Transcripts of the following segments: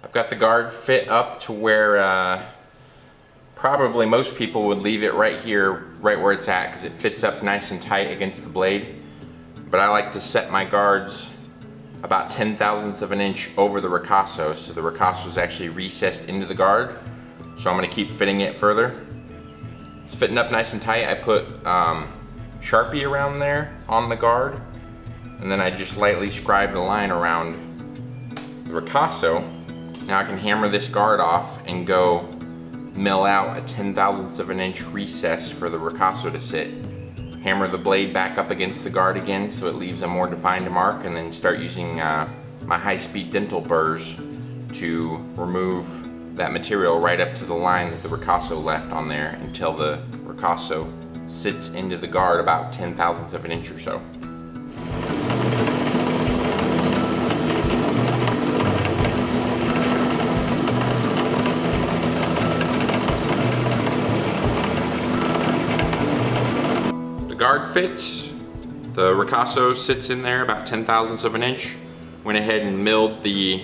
I've got the guard fit up to where probably most people would leave it right here, right where it's at, because it fits up nice and tight against the blade. But I like to set my guards about 0.010 of an inch over the ricasso, so the ricasso is actually recessed into the guard. So I'm going to keep fitting it further. It's fitting up nice and tight. I put Sharpie around there on the guard, and then I just lightly scribed a line around the ricasso. Now I can hammer this guard off and go mill out a 0.010 of an inch recess for the ricasso to sit. Hammer the blade back up against the guard again so it leaves a more defined mark, and then start using my high-speed dental burrs to remove that material right up to the line that the ricasso left on there until the ricasso sits into the guard about 0.010 of an inch or so. The guard fits, the ricasso sits in there about 0.010 of an inch. Went ahead and milled the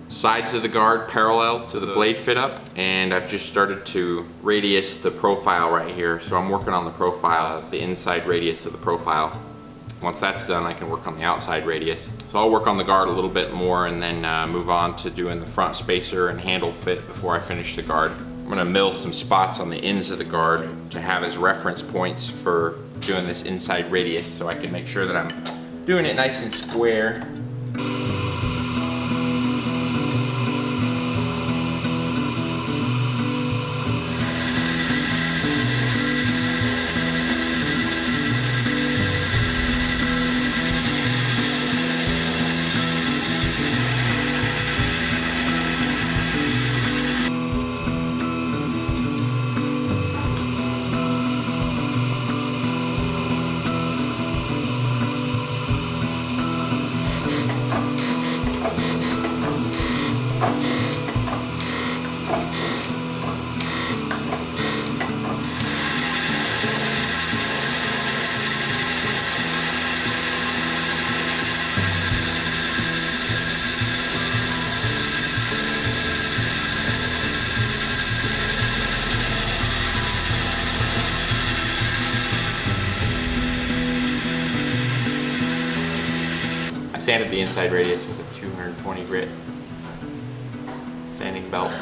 sides of the guard parallel to the blade fit up, and I've just started to radius the profile right here. So I'm working on the profile, the inside radius of the profile. Once that's done, I can work on the outside radius. So I'll work on the guard a little bit more and then move on to doing the front spacer and handle fit before I finish the guard. I'm gonna mill some spots on the ends of the guard to have as reference points for doing this inside radius, so I can make sure that I'm doing it nice and square. Sanded the inside radius with a 220 grit sanding belt.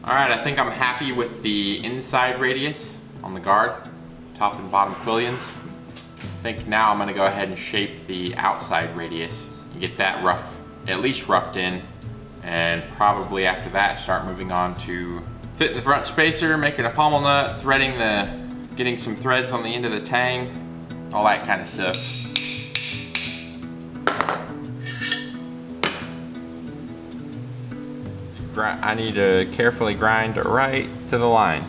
Alright, I think I'm happy with the inside radius on the guard, top and bottom quillions. I think now I'm going to go ahead and shape the outside radius and get that at least roughed in, and probably after that start moving on to fitting the front spacer, making a pommel nut, getting some threads on the end of the tang, all that kind of stuff. I need to carefully grind right to the line.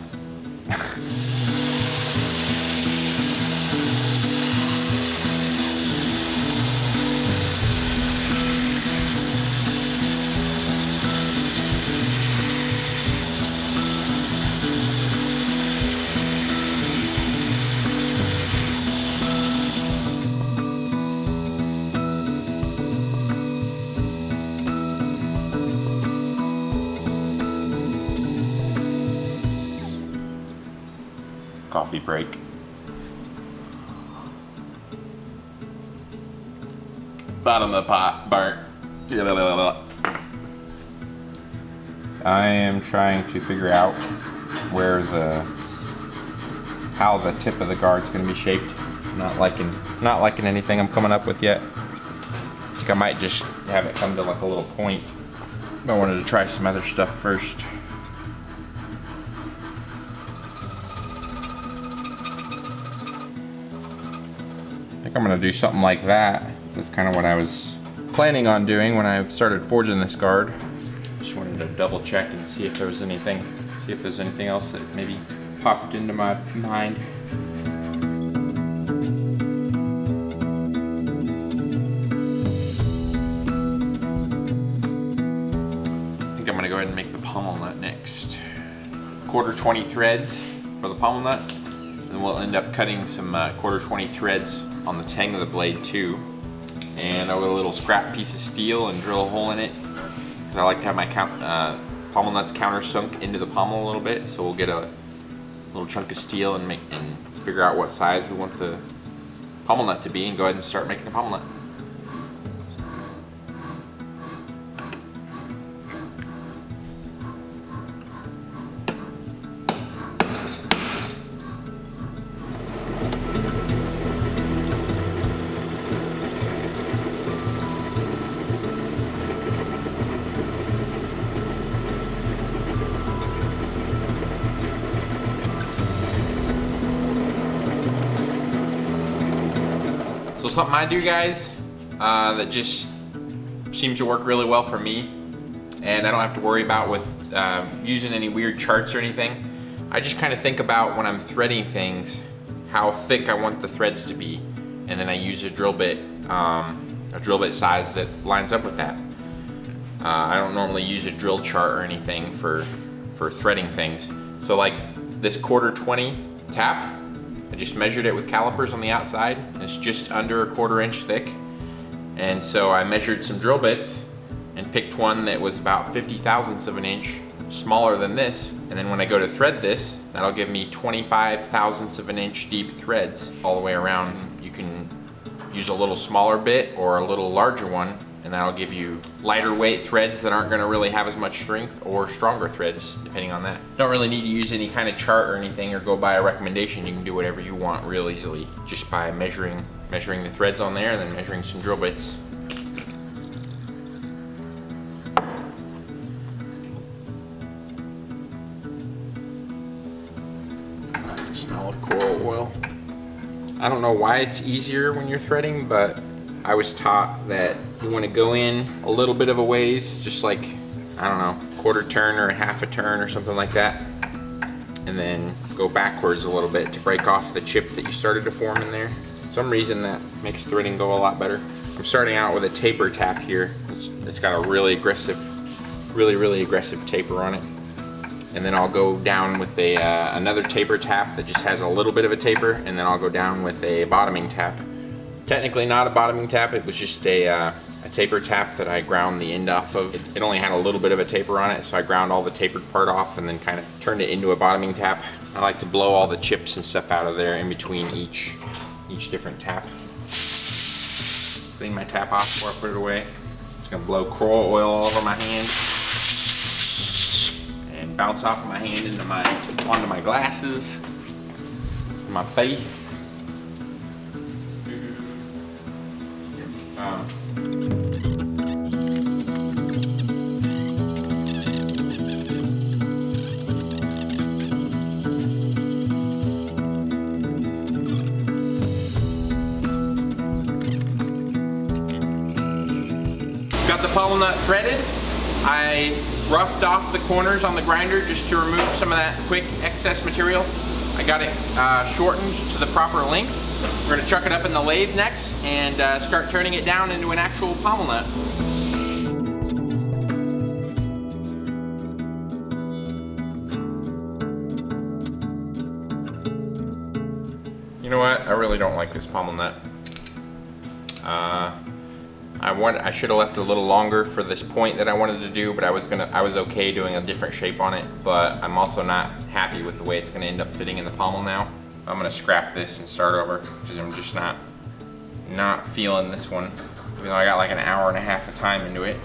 Coffee break. Bottom of the pot, burnt. I am trying to figure out how the tip of the guard's going to be shaped. Not liking anything I'm coming up with yet. I think I might just have it come to like a little point. I wanted to try some other stuff first. I think I'm gonna do something like that. That's kind of what I was planning on doing when I started forging this guard. Just wanted to double check and see if there was anything, else that maybe popped into my mind. I think I'm gonna go ahead and make the pommel nut next. 1/4 threads for the pommel nut, and we'll end up cutting some 1/4 threads on the tang of the blade too. And I'll get a little scrap piece of steel and drill a hole in it, because I like to have my pommel nuts countersunk into the pommel a little bit. So we'll get a little chunk of steel and figure out what size we want the pommel nut to be, and go ahead and start making the pommel nut. So something I do, guys, that just seems to work really well for me, and I don't have to worry about with using any weird charts or anything. I just kind of think about when I'm threading things, how thick I want the threads to be, and then I use a drill bit size that lines up with that. I don't normally use a drill chart or anything for threading things. So like this 1/4 tap, I just measured it with calipers on the outside. It's just under 1/4 inch thick. And so I measured some drill bits and picked one that was about 50 thousandths of an inch smaller than this. And then when I go to thread this, that'll give me 25 thousandths of an inch deep threads all the way around. You can use a little smaller bit or a little larger one, and that'll give you lighter weight threads that aren't gonna really have as much strength, or stronger threads, depending on that. Don't really need to use any kind of chart or anything, or go by a recommendation. You can do whatever you want real easily, just by measuring the threads on there and then measuring some drill bits. I can smell of coral oil. I don't know why it's easier when you're threading, but I was taught that you want to go in a little bit of a ways, just like, I don't know, 1/4 turn or a 1/2 turn or something like that, and then go backwards a little bit to break off the chip that you started to form in there. For some reason that makes threading go a lot better. I'm starting out with a taper tap here. It's got a really aggressive taper on it. And then I'll go down with another taper tap that just has a little bit of a taper, and then I'll go down with a bottoming tap. Technically not a bottoming tap, it was just a taper tap that I ground the end off of. It only had a little bit of a taper on it, so I ground all the tapered part off and then kind of turned it into a bottoming tap. I like to blow all the chips and stuff out of there in between each different tap. Clean my tap off before I put it away. It's gonna blow coral oil all over my hand and bounce off of my hand onto my glasses, my face. Got the pommel nut threaded. I roughed off the corners on the grinder just to remove some of that quick excess material. I got it shortened to the proper length. We're going to chuck it up in the lathe next and start turning it down into an actual pommel nut. You know what? I really don't like this pommel nut. I should have left it a little longer for this point that I wanted to do, but I was okay doing a different shape on it, but I'm also not happy with the way it's going to end up fitting in the pommel now. I'm going to scrap this and start over, because I'm just not feeling this one, even though I got like an hour and a half of time into it.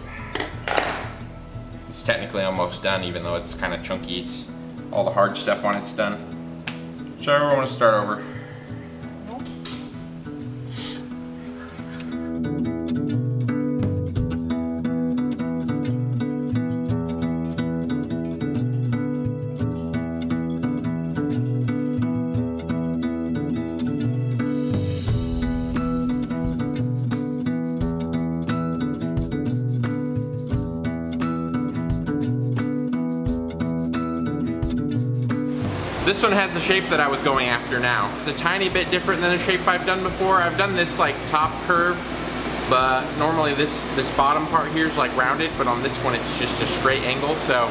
It's technically almost done, even though it's kind of chunky. It's all the hard stuff on it's done. So I want to start over. This one has the shape that I was going after now. It's a tiny bit different than a shape I've done before. I've done this like top curve, but normally this bottom part here is like rounded, but on this one it's just a straight angle, so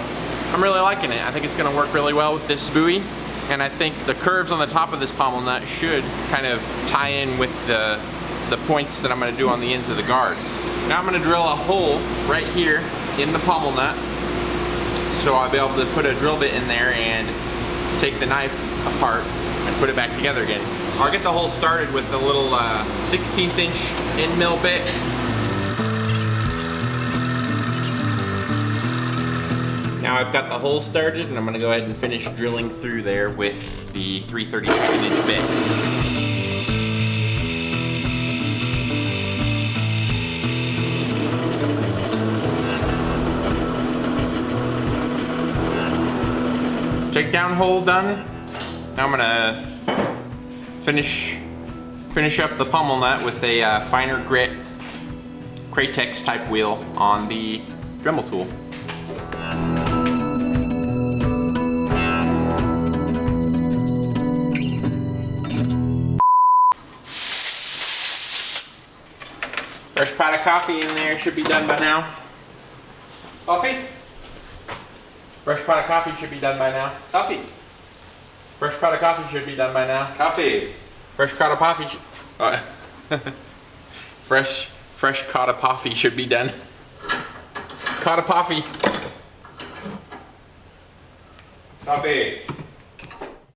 I'm really liking it. I think it's gonna work really well with this buoy, and I think the curves on the top of this pommel nut should kind of tie in with the points that I'm gonna do on the ends of the guard. Now I'm gonna drill a hole right here in the pommel nut, so I'll be able to put a drill bit in there and take the knife apart and put it back together again. I'll get the hole started with the little 16th inch end mill bit. Now I've got the hole started, and I'm gonna go ahead and finish drilling through there with the 3/32 inch bit. Takedown hole done. Now I'm gonna finish up the pommel nut with a finer grit Kratex type wheel on the Dremel tool. Fresh pot of coffee in there, should be done by now. Coffee? Fresh pot of coffee should be done by now. Coffee. Fresh pot of coffee should be done by now. Coffee. Fresh pot of coffee. Fresh pot of coffee should be done. Pot of coffee. Coffee.